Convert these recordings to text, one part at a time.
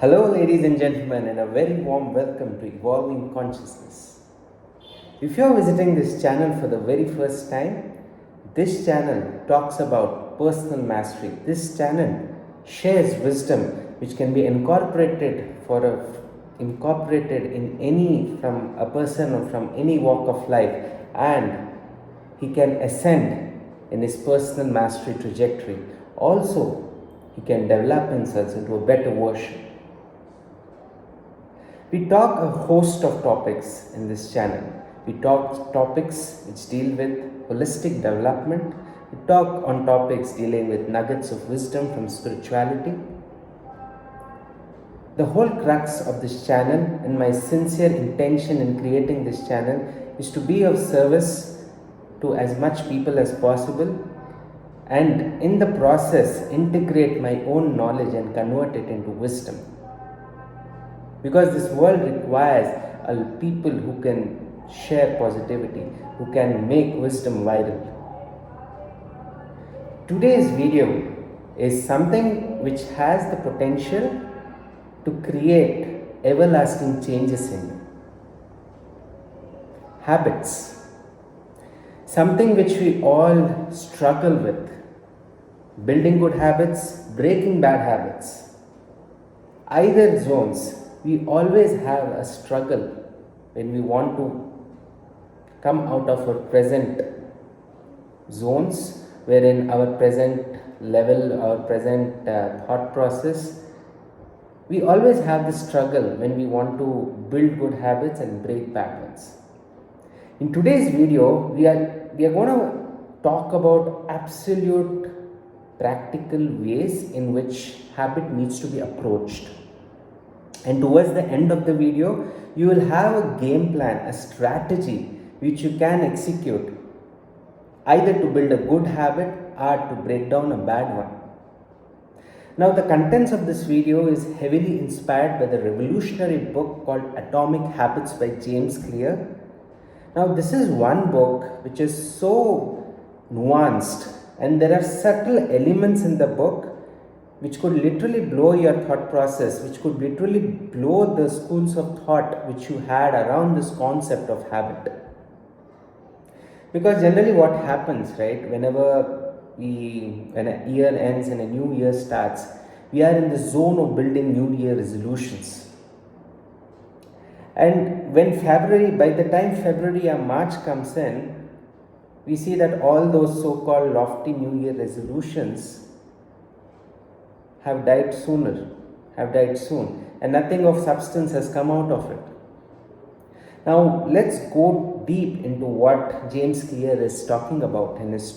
Hello, ladies and gentlemen, and a very warm welcome to Evolving Consciousness. If you're visiting this channel for the very first time, this channel talks about personal mastery. This channel shares wisdom which can be incorporated in any from a person or from any walk of life, and he can ascend in his personal mastery trajectory. Also, he can develop himself into a better version. We talk a host of topics in this channel. We talk topics which deal with holistic development. We talk on topics dealing with nuggets of wisdom from spirituality. The whole crux of this channel and my sincere intention in creating this channel is to be of service to as much people as possible, and in the process integrate my own knowledge and convert it into wisdom. Because this world requires people who can share positivity, who can make wisdom viral. Today's video is something which has the potential to create everlasting changes in you. Habits. Something which we all struggle with. Building good habits, breaking bad habits. Either zones. We always have a struggle when we want to come out of our present zones, wherein our present level, our present thought process. We always have this struggle when we want to build good habits and break bad ones. In today's video, we are going to talk about absolute practical ways in which habit needs to be approached. And towards the end of the video, you will have a game plan, a strategy which you can execute either to build a good habit or to break down a bad one. Now, the contents of this video is heavily inspired by the revolutionary book called Atomic Habits by James Clear. Now, this is one book which is so nuanced, and there are subtle elements in the book which could literally blow your thought process, which could literally blow the schools of thought which you had around this concept of habit. Because generally what happens, right, when a year ends and a new year starts, we are in the zone of building new year resolutions. And when by the time February or March comes in, we see that all those so-called lofty new year resolutions have died soon, and nothing of substance has come out of it. Now, let's go deep into what James Clear is talking about in his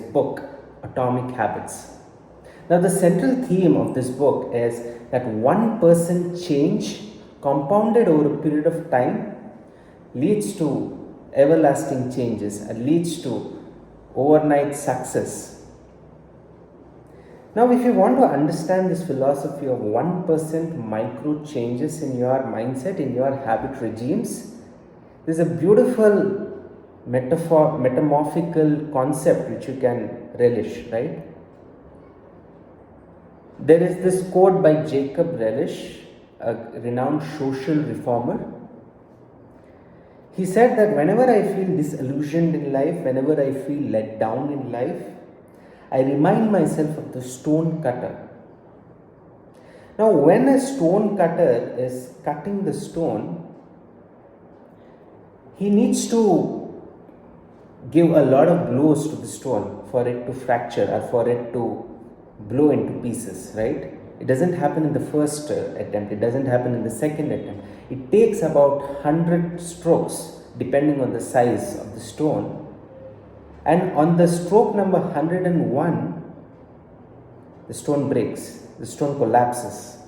book, Atomic Habits. Now, the central theme of this book is that 1% change compounded over a period of time leads to everlasting changes and leads to overnight success. Now, if you want to understand this philosophy of 1% micro changes in your mindset, in your habit regimes, there's a beautiful metamorphical concept which you can relish, right? There is this quote by Jacob Relish, a renowned social reformer. He said that whenever I feel disillusioned in life, whenever I feel let down in life, I remind myself of the stone cutter. Now, when a stone cutter is cutting the stone, he needs to give a lot of blows to the stone for it to fracture or for it to blow into pieces, right? It doesn't happen in the first attempt, it doesn't happen in the second attempt. It takes about 100 strokes depending on the size of the stone. And on the stroke number 101, the stone breaks, the stone collapses.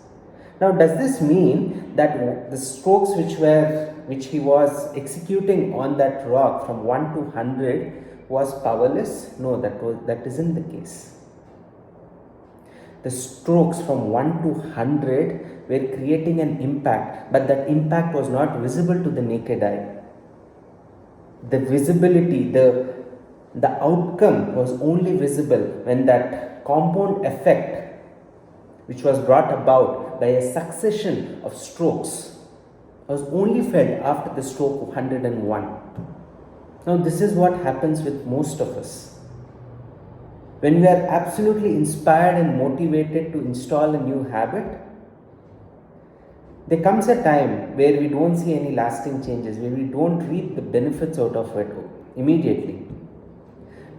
Now, does this mean that the strokes which he was executing on that rock from 1 to 100 was powerless? No, that isn't the case. The strokes from 1 to 100 were creating an impact, but that impact was not visible to the naked eye. The visibility, the outcome was only visible when that compound effect which was brought about off by a succession of strokes was only felt after the stroke of 101. Now, this is what happens with most of us. When we are absolutely inspired and motivated to install a new habit, there comes a time where we don't see any lasting changes, where we don't reap the benefits out of it immediately.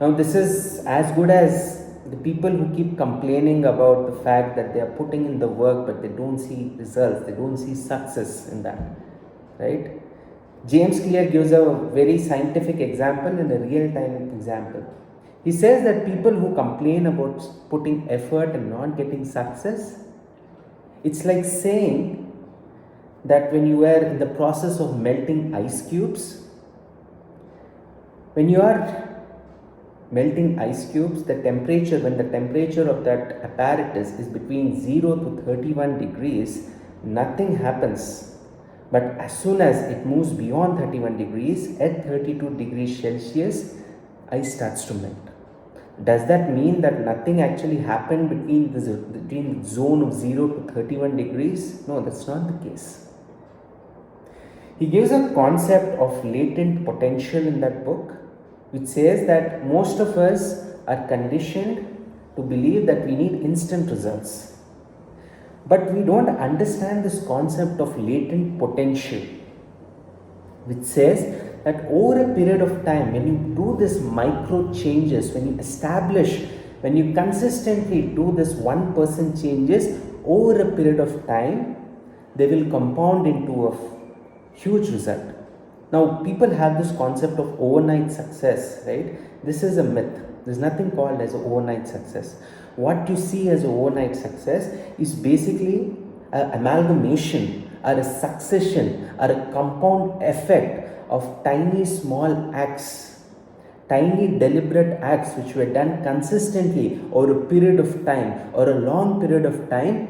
Now, this is as good as the people who keep complaining about the fact that they are putting in the work but they don't see results, they don't see success in that, right? James Clear gives a very scientific example and a real-time example. He says that people who complain about putting effort and not getting success, it's like saying that when you are in the process of melting ice cubes, when you are melting ice cubes, when the temperature of that apparatus is between 0 to 31 degrees, nothing happens. But as soon as it moves beyond 31 degrees, at 32 degrees Celsius, ice starts to melt. Does that mean that nothing actually happened between the zone of 0 to 31 degrees? No, that's not the case. He gives a concept of latent potential in that book, which says that most of us are conditioned to believe that we need instant results. But we don't understand this concept of latent potential, which says that over a period of time, when you do this micro changes, when you consistently do this 1% changes over a period of time, they will compound into a huge result. Now, people have this concept of overnight success, right? This is a myth. There's nothing called as overnight success. What you see as overnight success is basically an amalgamation or a succession or a compound effect of tiny small acts, tiny deliberate acts which were done consistently over a period of time or a long period of time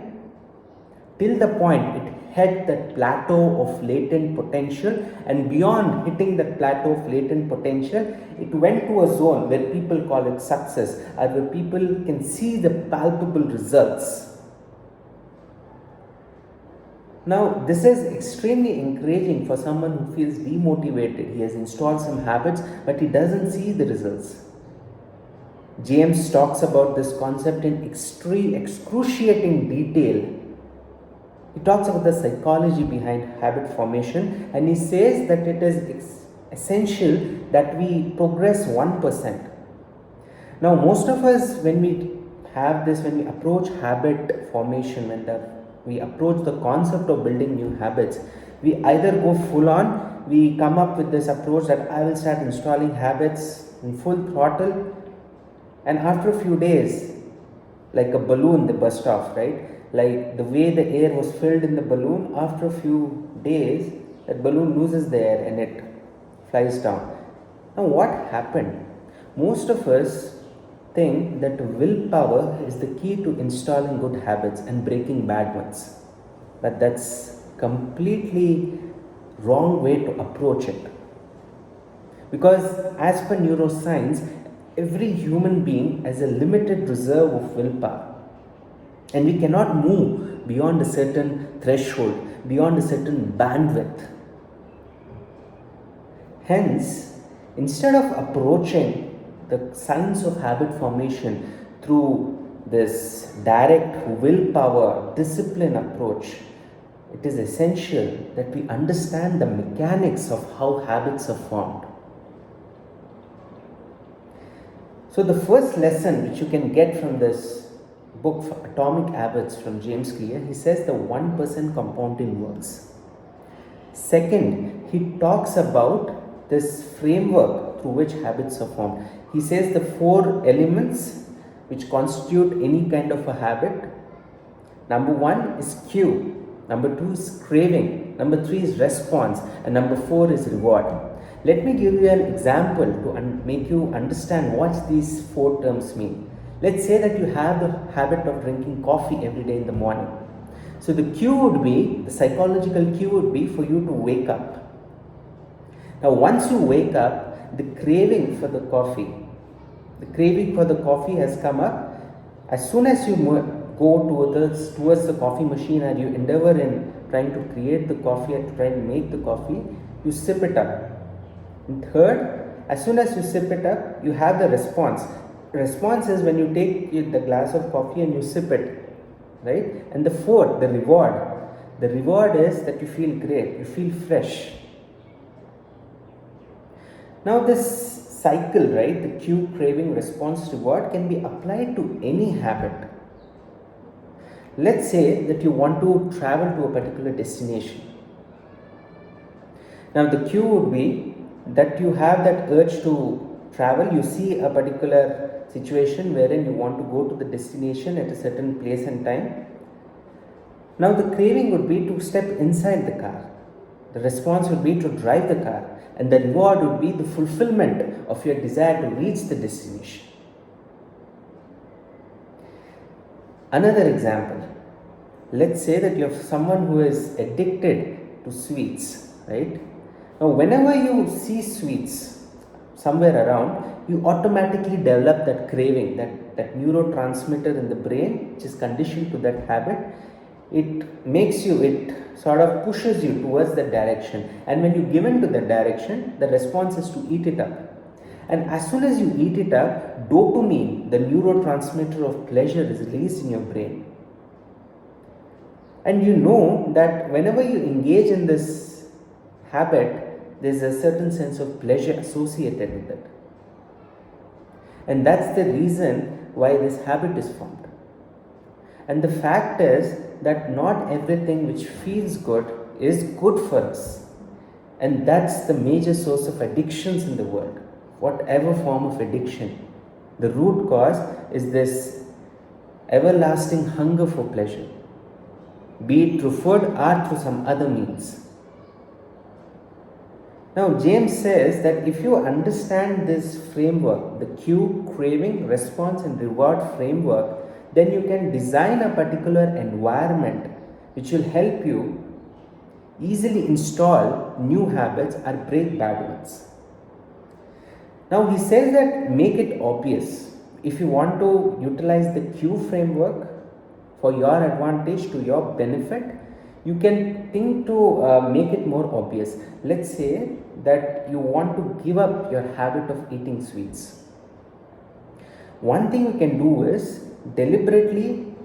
till the point it hit that plateau of latent potential, and beyond hitting that plateau of latent potential, it went to a zone where people call it success, or where people can see the palpable results. Now, this is extremely encouraging for someone who feels demotivated. He has installed some habits, but he doesn't see the results. James talks about this concept in excruciating detail. He talks about the psychology behind habit formation, and he says that it is essential that we progress 1%. Now, most of us, when we approach habit formation, when we approach the concept of building new habits, we either go full on, we come up with this approach that I will start installing habits in full throttle, and after a few days, like a balloon, they burst off, right? Like the way the air was filled in the balloon, after a few days, that balloon loses the air and it flies down. Now, what happened? Most of us think that willpower is the key to installing good habits and breaking bad ones. But that's completely wrong way to approach it. Because as per neuroscience, every human being has a limited reserve of willpower. And we cannot move beyond a certain threshold, beyond a certain bandwidth. Hence, instead of approaching the science of habit formation through this direct willpower, discipline approach, it is essential that we understand the mechanics of how habits are formed. So the first lesson which you can get from this book, Atomic Habits from James Clear, he says the 1% compounding works. Second, he talks about this framework through which habits are formed. He says the 4 elements which constitute any kind of a habit. Number 1 is cue, number 2 is craving, number 3 is response, and number 4 is reward. Let me give you an example to make you understand what these 4 terms mean. Let's say that you have the habit of drinking coffee every day in the morning. So the psychological cue would be for you to wake up. Now, once you wake up, the craving for the coffee has come up. As soon as you go towards the coffee machine and you endeavor in trying to create the coffee and try and make the coffee, you sip it up. And third, as soon as you sip it up, you have the response. Response is when you take the glass of coffee and you sip it, right? And the fourth, the reward. The reward is that you feel great, you feel fresh. Now this cycle, right, the cue, craving, response, reward can be applied to any habit. Let's say that you want to travel to a particular destination. Now the cue would be that you have that urge to travel, you see a particular situation wherein you want to go to the destination at a certain place and time. Now the craving would be to step inside the car. The response would be to drive the car, and the reward would be the fulfillment of your desire to reach the destination. Another example, let's say that you have someone who is addicted to sweets, right? Now whenever you see sweets somewhere around, you automatically develop that craving, that neurotransmitter in the brain which is conditioned to that habit. It sort of pushes you towards that direction, and when you give in to that direction, the response is to eat it up. And as soon as you eat it up, dopamine, the neurotransmitter of pleasure, is released in your brain. And you know that whenever you engage in this habit, there's a certain sense of pleasure associated with it. And that's the reason why this habit is formed. And the fact is that not everything which feels good is good for us. And that's the major source of addictions in the world. Whatever form of addiction, the root cause is this everlasting hunger for pleasure, be it through food or through some other means. Now James says that if you understand this framework, the cue, craving, response and reward framework, then you can design a particular environment which will help you easily install new habits or break bad ones. Now he says that make it obvious. If you want to utilize the cue framework for your advantage, to your benefit, you can think to make it more obvious. Let's say that you want to give up your habit of eating sweets. One thing you can do is deliberately,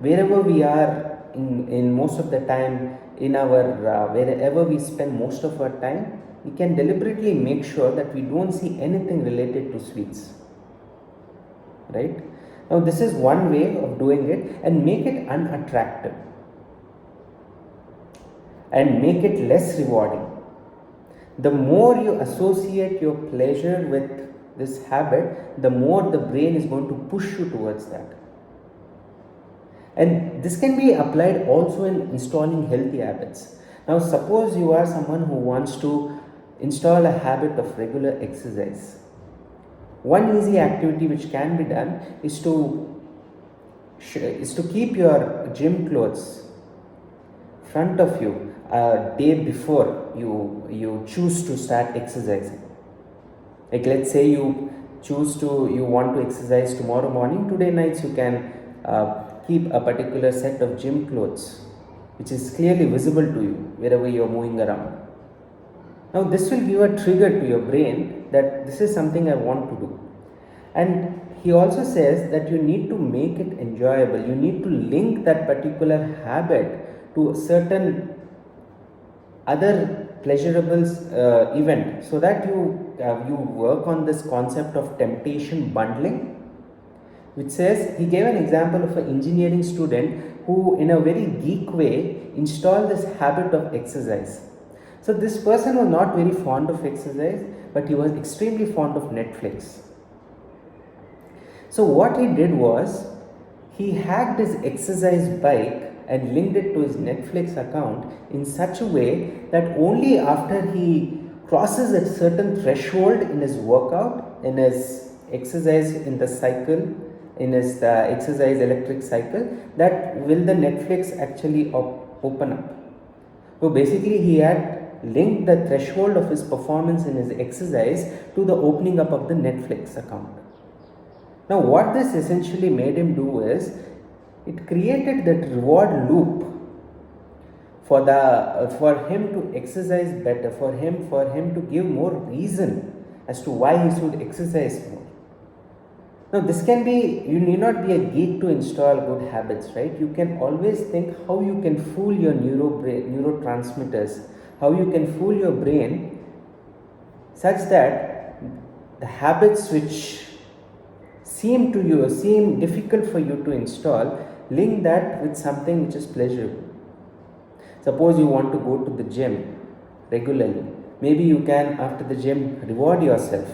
wherever we are in most of the time, in our wherever we spend most of our time, we can deliberately make sure that we don't see anything related to sweets, right? Now this is one way of doing it, and make it unattractive and make it less rewarding. The more you associate your pleasure with this habit, the more the brain is going to push you towards that. And this can be applied also in installing healthy habits. Now suppose you are someone who wants to install a habit of regular exercise. One easy activity which can be done is to keep your gym clothes front of you a day before you choose to start exercising. Like let's say you want to exercise tomorrow morning, today nights you can keep a particular set of gym clothes which is clearly visible to you wherever you are moving around. Now this will give a trigger to your brain that this is something I want to do. And he also says that you need to make it enjoyable. You need to link that particular habit to a certain other pleasurable event, so that you work on this concept of temptation bundling, which says, he gave an example of an engineering student who in a very geek way installed this habit of exercise. So this person was not very fond of exercise, but he was extremely fond of Netflix. So what he did was, he hacked his exercise bike and linked it to his Netflix account in such a way that only after he crosses a certain threshold in his workout, in his exercise in the cycle, in his exercise electric cycle, that will the Netflix actually open up. So basically he had linked the threshold of his performance in his exercise to the opening up of the Netflix account. Now what this essentially made him do is, it created that reward loop for him to exercise better, for him to give more reason as to why he should exercise more. Now, this can be, you need not be a geek to install good habits, right? You can always think how you can fool your neurotransmitters, how you can fool your brain such that the habits which seem difficult for you to install, link that with something which is pleasurable. Suppose you want to go to the gym regularly. Maybe you can, after the gym, reward yourself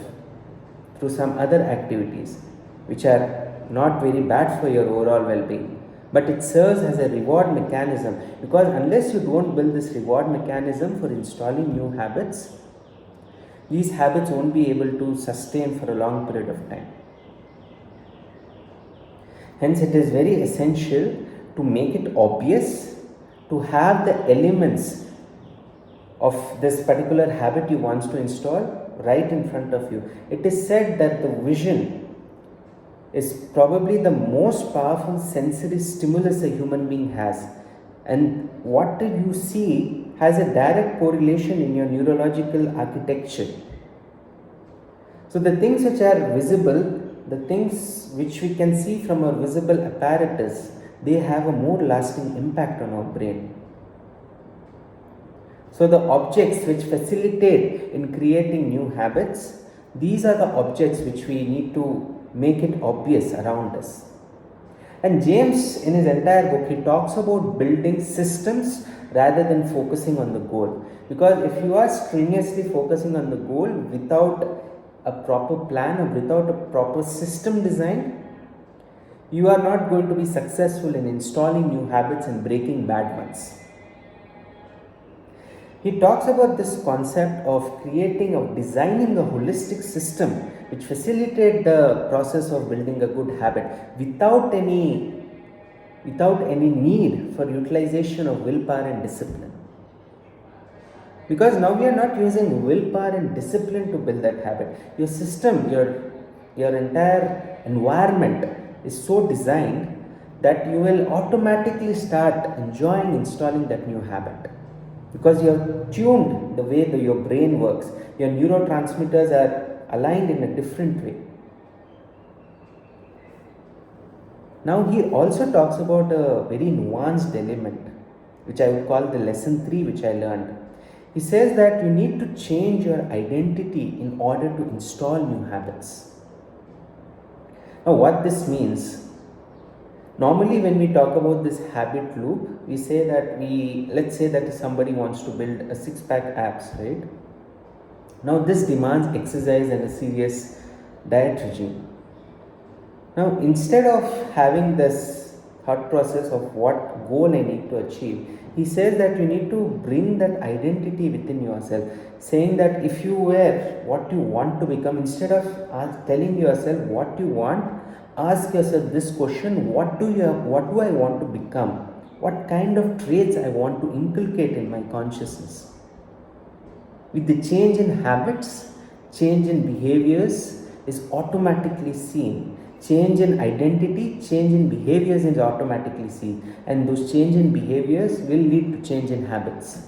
through some other activities which are not very bad for your overall well-being, but it serves as a reward mechanism, because unless you don't build this reward mechanism for installing new habits, these habits won't be able to sustain for a long period of time. Hence, it is very essential to make it obvious, to have the elements of this particular habit you want to install right in front of you. It is said that the vision is probably the most powerful sensory stimulus a human being has, and what you see has a direct correlation in your neurological architecture. So the things which are visible, the things which we can see from our visible apparatus, they have a more lasting impact on our brain. So the objects which facilitate in creating new habits, these are the objects which we need to make it obvious around us. And James, in his entire book, he talks about building systems rather than focusing on the goal. Because if you are strenuously focusing on the goal without a proper plan or without a proper system design, you are not going to be successful in installing new habits and breaking bad ones. He talks about this concept of designing a holistic system which facilitate the process of building a good habit without any need for utilization of willpower and discipline. Because now we are not using willpower and discipline to build that habit. Your system, your entire environment is so designed that you will automatically start enjoying installing that new habit. Because you have tuned the way that your brain works. Your neurotransmitters are aligned in a different way. Now he also talks about a very nuanced element, which I would call the lesson 3, which I learned. He says that you need to change your identity in order to install new habits. Now what this means, normally when we talk about this habit loop, we say that let's say that somebody wants to build a 6-pack abs, right? Now this demands exercise and a serious diet regime. Now instead of having this thought process of what goal I need to achieve, he says that you need to bring that identity within yourself, saying that if you were what you want to become, instead of telling yourself what you want, ask yourself this question: what do I want to become? What kind of traits I want to inculcate in my consciousness? With the change in habits, change in behaviors is automatically seen. Change in identity, change in behaviors is automatically seen, and those change in behaviors will lead to change in habits.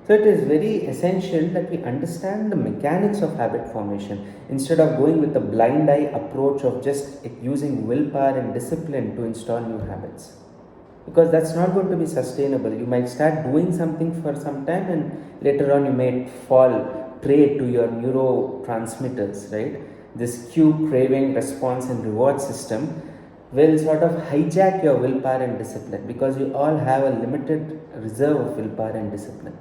So it is very essential that we understand the mechanics of habit formation instead of going with a blind eye approach of just using willpower and discipline to install new habits. Because that's not going to be sustainable. You might start doing something for some time and later on you may fall prey to your neurotransmitters, right? This cue, craving, response and reward system will sort of hijack your willpower and discipline, because you all have a limited reserve of willpower and discipline.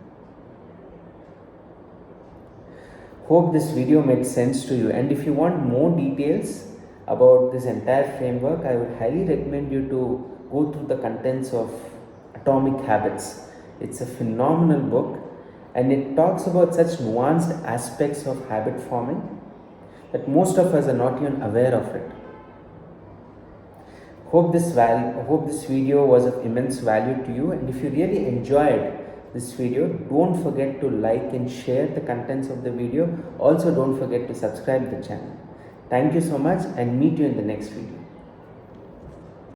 Hope this video made sense to you, and if you want more details about this entire framework, I would highly recommend you to go through the contents of Atomic Habits. It's a phenomenal book, and it talks about such nuanced aspects of habit forming that most of us are not even aware of it. Hope this video was of immense value to you, and if you really enjoyed this video, don't forget to like and share the contents of the video. Also, don't forget to subscribe to the channel. Thank you so much and meet you in the next video.